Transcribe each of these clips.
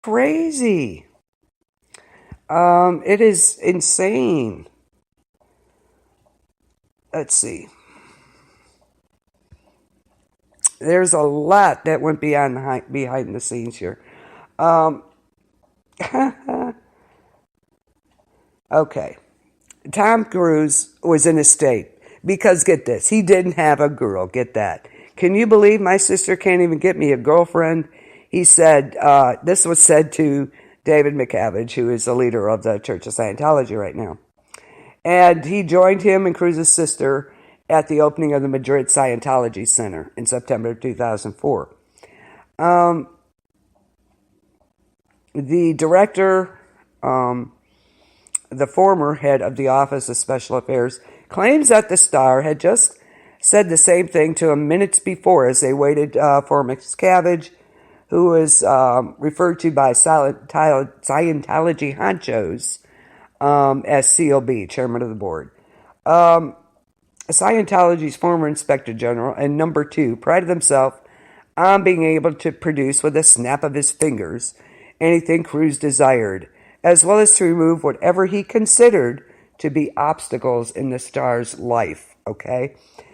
Crazy. It is insane. Let's see. There's a lot that went behind the scenes here. Um, okay. Tom Cruise was in a state because get this, he didn't have a girl. Get that? Can you believe my sister can't even get me a girlfriend? He said, this was said to David McCavage, who is the leader of the Church of Scientology right now. And he joined him and Cruise's sister at the opening of the Madrid Scientology Center in September of 2004. The director, the former head of the Office of Special Affairs, claims that the star had just said the same thing to him minutes before as they waited for Miscavige, who was referred to by Scientology honchos as COB, chairman of the board. Scientology's former inspector general and number two prided himself on being able to produce with a snap of his fingers anything Cruise desired, as well as to remove whatever he considered to be obstacles in the star's life, okay?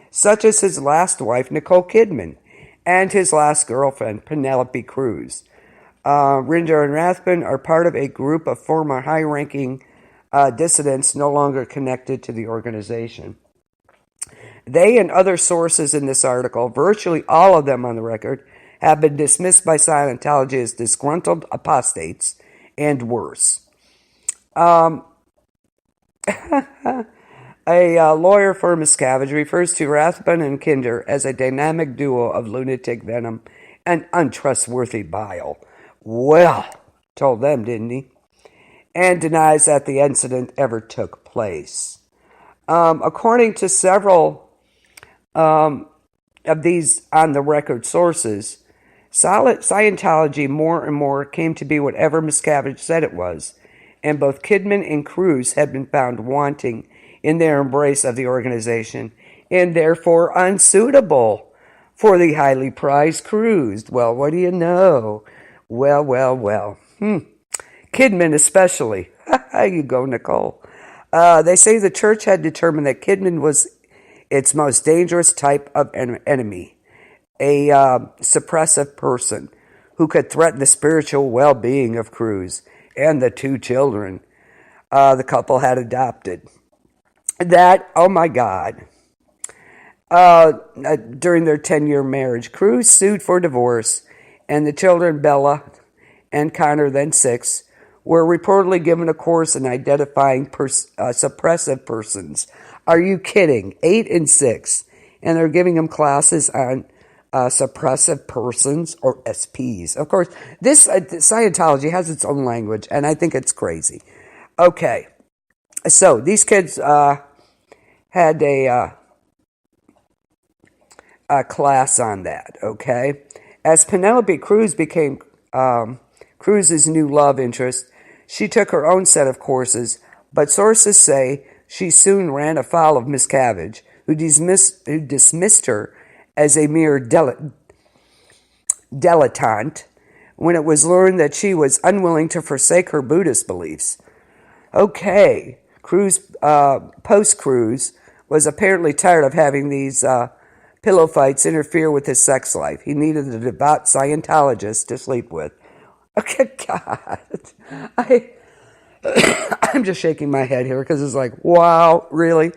Such as his last wife, Nicole Kidman, and his last girlfriend, Penelope Cruz. Rinder and Rathbun are part of a group of former high-ranking dissidents no longer connected to the organization. They and other sources in this article, virtually all of them on the record, have been dismissed by Scientology as disgruntled apostates and worse. A lawyer for Miscavige refers to Rathbun and Kinder as a dynamic duo of lunatic venom and untrustworthy bile. Well, told them, didn't he? And denies that the incident ever took place. According to several of these on-the-record sources, Scientology more and more came to be whatever Miscavige said it was, and both Kidman and Cruz had been found wanting in their embrace of the organization, and therefore unsuitable for the highly prized Cruz. Well, what do you know? Well. Kidman especially. You go, Nicole. They say the church had determined that Kidman was its most dangerous type of enemy, a suppressive person who could threaten the spiritual well-being of Cruz and the two children the couple had adopted. That, oh my God, during their 10-year marriage, Cruz sued for divorce, and the children, Bella and Connor, then 6, were reportedly given a course in identifying suppressive persons. Are you kidding? 8 and 6. And they're giving them classes on suppressive persons, or SPs. Of course, this Scientology has its own language, and I think it's crazy. Okay, so these kids had a class on that, okay? As Penelope Cruz became Cruz's new love interest, she took her own set of courses, but sources say she soon ran afoul of Miscavige, who dismissed her as a mere dilettante when it was learned that she was unwilling to forsake her Buddhist beliefs. Okay, Cruz, post-Cruz, was apparently tired of having these pillow fights interfere with his sex life. He needed a devout Scientologist to sleep with. Okay, God. I'm just shaking my head here because it's like, wow, really?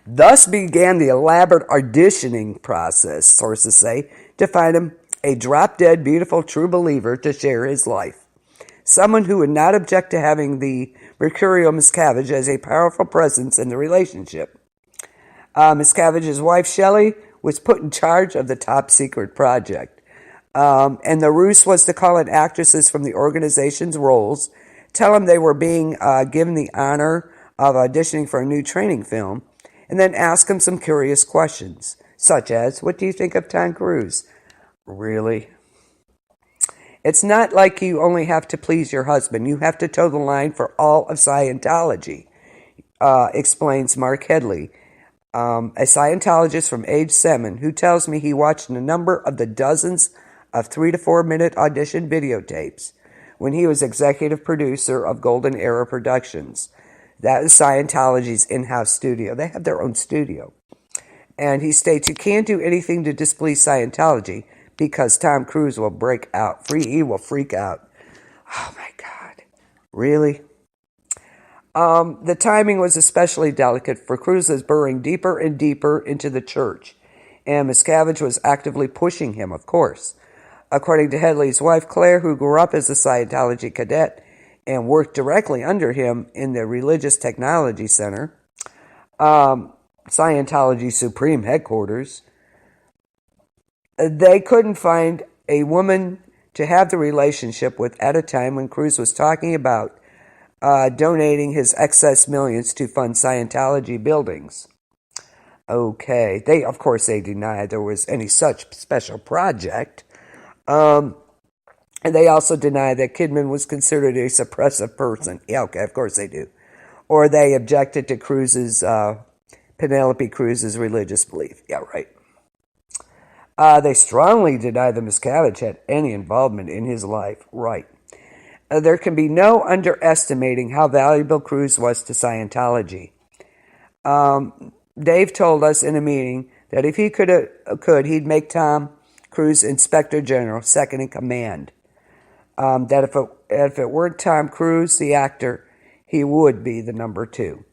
Thus began the elaborate auditioning process, sources say, to find him a drop-dead, beautiful, true believer to share his life. Someone who would not object to having the Mercurial Miscavige as a powerful presence in the relationship. Miscavige's wife, Shelley, was put in charge of the top-secret project. And the ruse was to call in actresses from the organization's roles, tell them they were being given the honor of auditioning for a new training film, and then ask them some curious questions, such as, what do you think of Tom Cruise? Really? It's not like you only have to please your husband. You have to toe the line for all of Scientology, explains Mark Headley, a Scientologist from age 7, who tells me he watched a number of the dozens of 3 to 4 minute audition videotapes. when he was executive producer of Golden Era Productions. That is Scientology's in-house studio. They have their own studio. And he states, you can't do anything to displease Scientology because Tom Cruise will break out. He will freak out. Oh my God. Really? The timing was especially delicate, for Cruise was burrowing deeper and deeper into the church, and Miscavige was actively pushing him, of course. According to Headley's wife, Claire, who grew up as a Scientology cadet and worked directly under him in the Religious Technology Center, Scientology Supreme Headquarters, they couldn't find a woman to have the relationship with at a time when Cruise was talking about donating his excess millions to fund Scientology buildings. Okay, of course they denied there was any such special project. And they also deny that Kidman was considered a suppressive person. Yeah, okay, of course they do. Or they objected to Penelope Cruz's religious belief. Yeah, right. They strongly deny that Miscavige had any involvement in his life. Right. There can be no underestimating how valuable Cruise was to Scientology. Dave told us in a meeting that if he could, he'd make Tom Cruise Inspector General, second in command. That if it weren't Tom Cruise, the actor, he would be the number 2.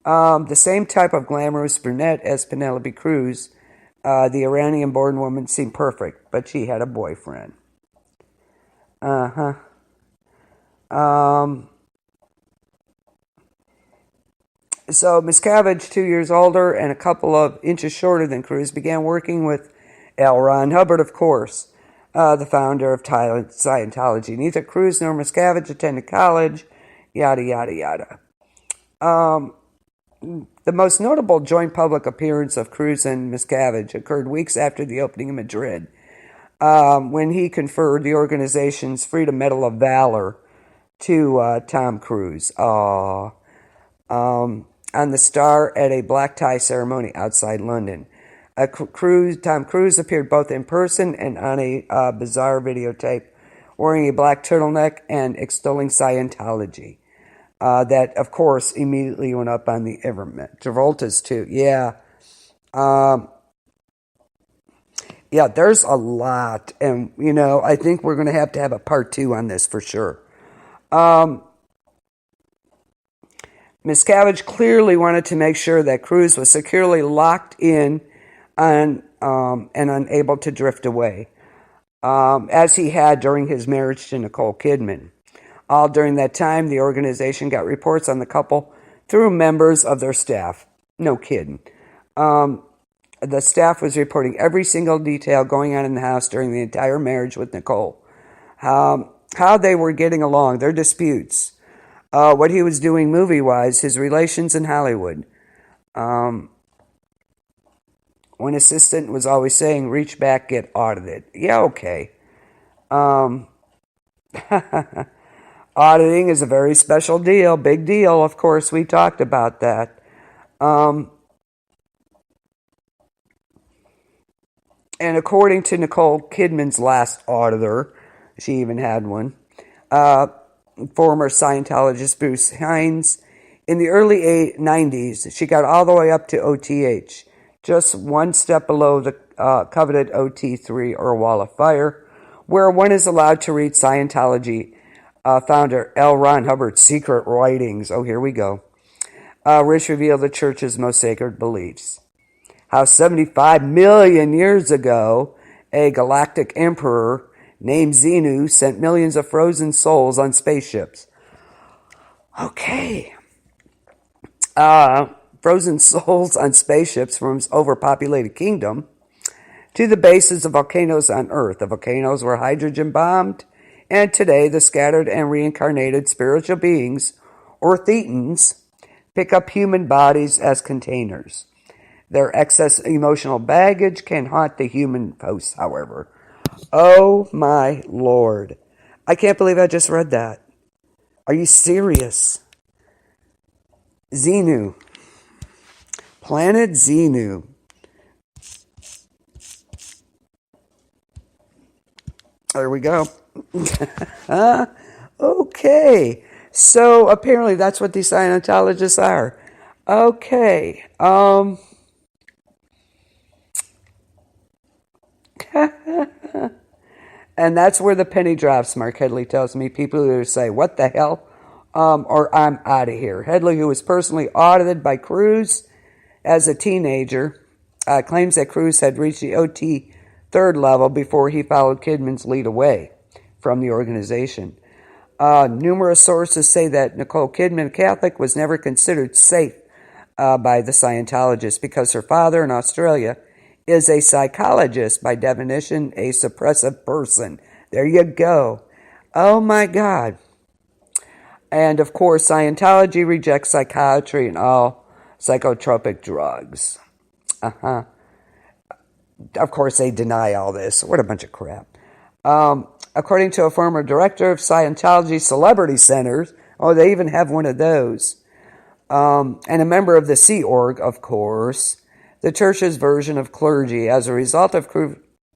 The same type of glamorous brunette as Penelope Cruz, the Iranian-born woman seemed perfect, but she had a boyfriend. So Miscavige, 2 years older and a couple of inches shorter than Cruise, began working with L. Ron Hubbard, of course, the founder of Scientology. Neither Cruise nor Miscavige attended college, yada, yada, yada. The most notable joint public appearance of Cruise and Miscavige occurred weeks after the opening in Madrid, when he conferred the organization's Freedom Medal of Valor to Tom Cruise. On the star at a black tie ceremony outside London. Tom Cruise appeared both in person and on a bizarre videotape, wearing a black turtleneck and extolling Scientology. That, of course, immediately went up on the internet. Travolta's too, yeah. Yeah, there's a lot, and, I think we're going to have a part 2 on this for sure. Miscavige clearly wanted to make sure that Cruise was securely locked in and unable to drift away, as he had during his marriage to Nicole Kidman. All during that time, the organization got reports on the couple through members of their staff. No kidding. The staff was reporting every single detail going on in the house during the entire marriage with Nicole. How they were getting along, their disputes, what he was doing movie-wise, his relations in Hollywood. One assistant was always saying, reach back, get audited. Yeah, okay. Auditing is a very special deal, big deal. Of course, we talked about that. And according to Nicole Kidman's last auditor, she even had one, former Scientologist Bruce Hines, in the early 90s, she got all the way up to OTH, just one step below the coveted OT3 or Wall of Fire, where one is allowed to read Scientology founder L. Ron Hubbard's secret writings. Oh, here we go. Which reveal the church's most sacred beliefs. How 75 million years ago, a galactic emperor named Xenu sent millions of frozen souls on spaceships. Okay. Frozen souls on spaceships from his overpopulated kingdom to the bases of volcanoes on Earth. The volcanoes were hydrogen bombed, and today the scattered and reincarnated spiritual beings, or thetans, pick up human bodies as containers. Their excess emotional baggage can haunt the human host, however. Oh my Lord. I can't believe I just read that. Are you serious? Xenu. Planet Xenu. There we go. Okay. So apparently that's what these Scientologists are. Okay. And that's where the penny drops, Mark Headley tells me. People either say, what the hell? Or I'm out of here. Headley, who was personally audited by Cruz as a teenager, claims that Cruz had reached the OT third level before he followed Kidman's lead away from the organization. Numerous sources say that Nicole Kidman, a Catholic, was never considered safe by the Scientologists because her father in Australia is a psychologist, by definition, a suppressive person. There you go. Oh my God. And of course, Scientology rejects psychiatry and all psychotropic drugs. Of course, they deny all this. What a bunch of crap. According to a former director of Scientology Celebrity Centers, oh, they even have one of those, and a member of the Sea Org, of course, the church's version of clergy. As a result of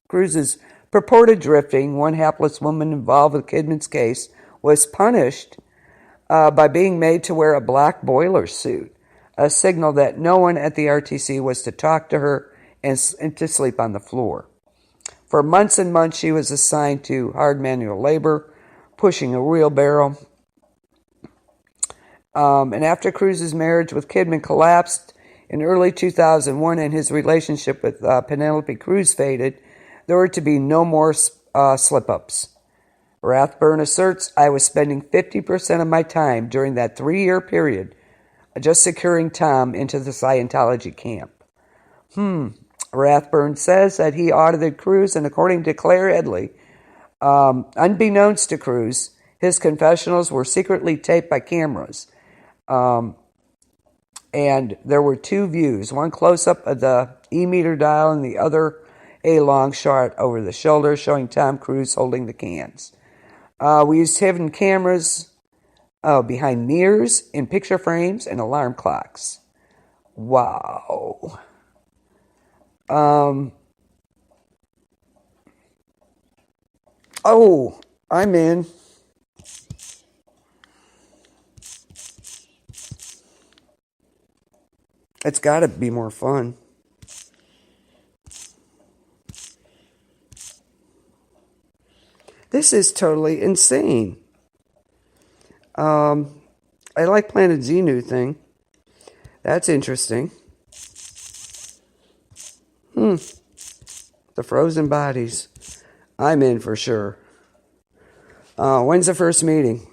Cruz's purported drifting, one hapless woman involved with Kidman's case was punished by being made to wear a black boiler suit, a signal that no one at the RTC was to talk to her and to sleep on the floor. For months and months, she was assigned to hard manual labor, pushing a wheelbarrow. And after Cruz's marriage with Kidman collapsed in early 2001 and his relationship with Penelope Cruz faded, there were to be no more slip-ups. Rathburn asserts, I was spending 50% of my time during that 3-year period just securing Tom into the Scientology camp. Rathburn says that he audited Cruz, and according to Claire Headley, unbeknownst to Cruz, his confessionals were secretly taped by cameras. And there were 2 views, one close-up of the e-meter dial and the other a long shot over the shoulder showing Tom Cruise holding the cans. We used hidden cameras behind mirrors, in picture frames, and alarm clocks. Wow. Oh, I'm in. It's got to be more fun. This is totally insane. I like Planet Xenu thing. That's interesting. The frozen bodies. I'm in for sure. When's the first meeting?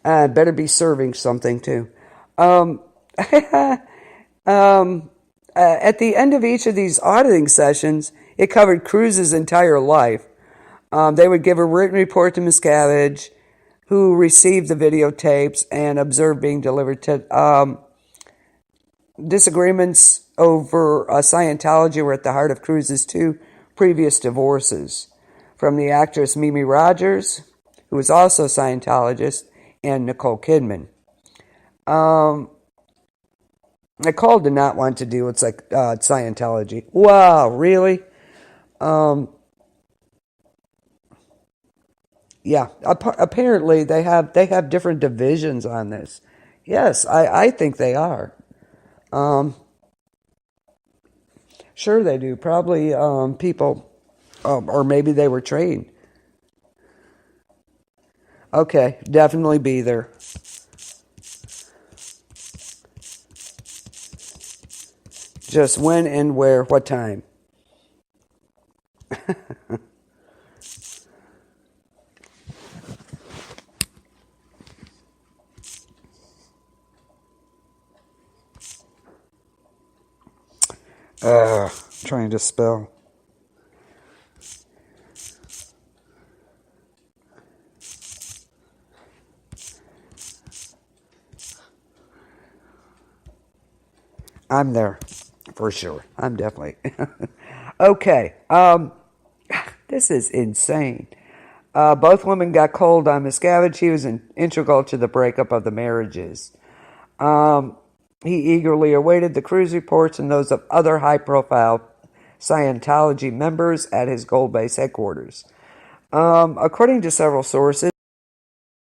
Better be serving something too. At the end of each of these auditing sessions, it covered Cruz's entire life. They would give a written report to Miscavige, who received the videotapes and observed being delivered to. Disagreements over Scientology were at the heart of Cruz's 2 previous divorces, from the actress Mimi Rogers, who was also a Scientologist, and Nicole Kidman. Nicole did not want to deal with Scientology. Wow, really? Yeah, apparently they have different divisions on this. Yes, I think they are. Sure they do. Probably people, or maybe they were trained. Okay, definitely be there. Just when and where, what time. Trying to spell. I'm there, for sure. I'm definitely. Okay. This is insane. Both women got cold on Miscavige. He was integral to the breakup of the marriages. He eagerly awaited the Cruz reports and those of other high-profile Scientology members at his Gold Base headquarters. According to several sources,